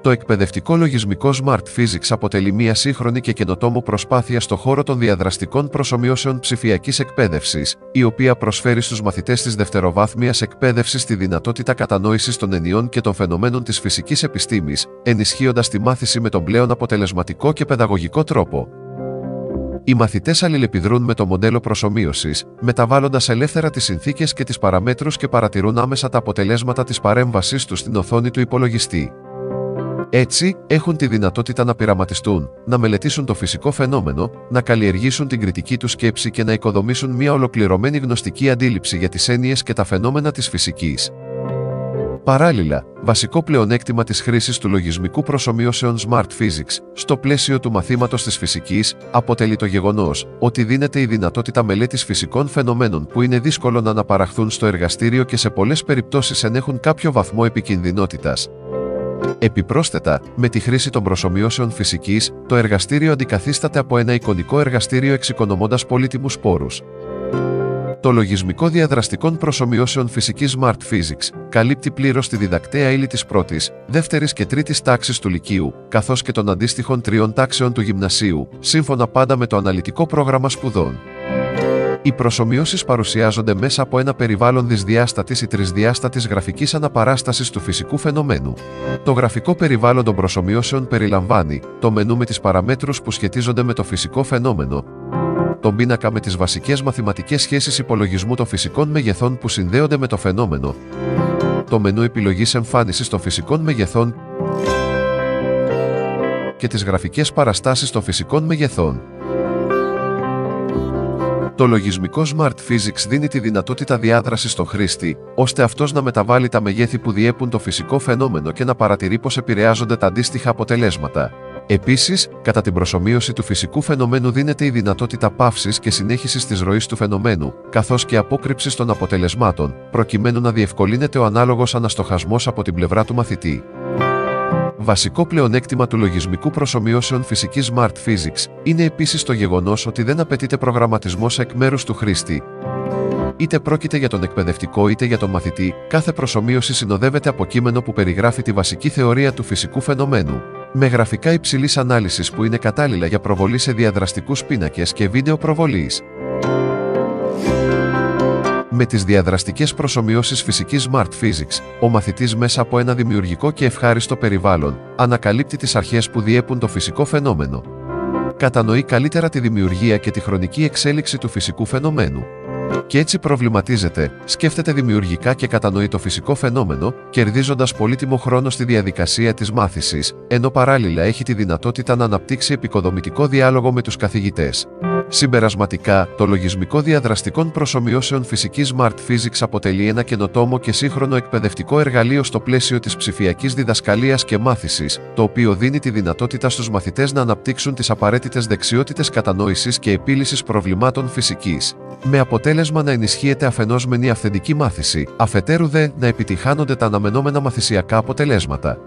Το εκπαιδευτικό λογισμικό Smart Physics αποτελεί μια σύγχρονη και καινοτόμο προσπάθεια στο χώρο των διαδραστικών προσομοιώσεων ψηφιακής εκπαίδευσης, η οποία προσφέρει στους μαθητές της δευτεροβάθμιας εκπαίδευσης τη δυνατότητα κατανόησης των ενιών και των φαινομένων της φυσικής επιστήμης, ενισχύοντας τη μάθηση με τον πλέον αποτελεσματικό και παιδαγωγικό τρόπο. Οι μαθητές αλληλεπιδρούν με το μοντέλο προσομοίωσης, μεταβάλλοντας ελεύθερα τις συνθήκες και τις παραμέτρους και παρατηρούν άμεσα τα αποτελέσματα της παρέμβασής τους στην οθόνη του υπολογιστή. Έτσι, έχουν τη δυνατότητα να πειραματιστούν, να μελετήσουν το φυσικό φαινόμενο, να καλλιεργήσουν την κριτική του σκέψη και να οικοδομήσουν μια ολοκληρωμένη γνωστική αντίληψη για τις έννοιες και τα φαινόμενα της φυσικής. Παράλληλα, βασικό πλεονέκτημα της χρήσης του λογισμικού προσομοιώσεων Smart Physics στο πλαίσιο του μαθήματος της φυσικής αποτελεί το γεγονός ότι δίνεται η δυνατότητα μελέτης φυσικών φαινομένων που είναι δύσκολο να αναπαραχθούν στο εργαστήριο και σε πολλές περιπτώσεις ενέχουν κάποιο βαθμό επικινδυνότητας. Επιπρόσθετα, με τη χρήση των προσομοιώσεων φυσικής, το εργαστήριο αντικαθίσταται από ένα εικονικό εργαστήριο εξοικονομώντας πολύτιμους πόρους. Το λογισμικό διαδραστικών προσομοιώσεων φυσικής Smart Physics καλύπτει πλήρως τη διδακτέα ύλη της πρώτης, δεύτερης και τρίτης τάξης του Λυκείου, καθώς και των αντίστοιχων τριών τάξεων του Γυμνασίου, σύμφωνα πάντα με το αναλυτικό πρόγραμμα σπουδών. Οι προσομοιώσεις παρουσιάζονται μέσα από ένα περιβάλλον δυσδιάστατης ή τρισδιάστατης γραφικής αναπαράστασης του φυσικού φαινομένου. Το γραφικό περιβάλλον των προσομοιώσεων περιλαμβάνει το μενού με τις παραμέτρους που σχετίζονται με το φυσικό φαινόμενο, τον πίνακα με τις βασικές μαθηματικές σχέσεις υπολογισμού των φυσικών μεγεθών που συνδέονται με το φαινόμενο, το μενού επιλογής εμφάνισης των φυσικών μεγεθών και τις γραφικές παραστάσεις των φυσικών μεγεθών. Το λογισμικό Smart Physics δίνει τη δυνατότητα διάδρασης στον χρήστη, ώστε αυτός να μεταβάλει τα μεγέθη που διέπουν το φυσικό φαινόμενο και να παρατηρεί πώς επηρεάζονται τα αντίστοιχα αποτελέσματα. Επίσης, κατά την προσομοίωση του φυσικού φαινομένου δίνεται η δυνατότητα παύσης και συνέχισης της ροής του φαινομένου, καθώς και απόκρυψης των αποτελεσμάτων, προκειμένου να διευκολύνεται ο ανάλογος αναστοχασμός από την πλευρά του μαθητή. Βασικό πλεονέκτημα του λογισμικού προσομοιώσεων φυσικής Smart Physics είναι επίσης το γεγονός ότι δεν απαιτείται προγραμματισμός εκ μέρους του χρήστη. Είτε πρόκειται για τον εκπαιδευτικό είτε για τον μαθητή, κάθε προσομοίωση συνοδεύεται από κείμενο που περιγράφει τη βασική θεωρία του φυσικού φαινομένου, με γραφικά υψηλής ανάλυσης που είναι κατάλληλα για προβολή σε διαδραστικούς πίνακες και βίντεο προβολής. Με τις διαδραστικές προσομοιώσεις φυσικής Smart Physics, ο μαθητής μέσα από ένα δημιουργικό και ευχάριστο περιβάλλον, ανακαλύπτει τις αρχές που διέπουν το φυσικό φαινόμενο. Κατανοεί καλύτερα τη δημιουργία και τη χρονική εξέλιξη του φυσικού φαινομένου. Και έτσι προβληματίζεται, σκέφτεται δημιουργικά και κατανοεί το φυσικό φαινόμενο, κερδίζοντας πολύτιμο χρόνο στη διαδικασία της μάθησης, ενώ παράλληλα έχει τη δυνατότητα να αναπτύξει επικοδομητικό διάλογο με τους καθηγητές. Συμπερασματικά, το λογισμικό διαδραστικών προσομοιώσεων φυσικής Smart Physics αποτελεί ένα καινοτόμο και σύγχρονο εκπαιδευτικό εργαλείο στο πλαίσιο της ψηφιακής διδασκαλίας και μάθησης, το οποίο δίνει τη δυνατότητα στους μαθητές να αναπτύξουν τις απαραίτητες δεξιότητες κατανόησης και επίλυσης προβλημάτων φυσικής, με αποτέλεσμα να ενισχύεται αφενός μεν η αυθεντική μάθηση, αφετέρου δε να επιτυχάνονται τα αναμενόμενα μαθησιακά αποτελέσματα.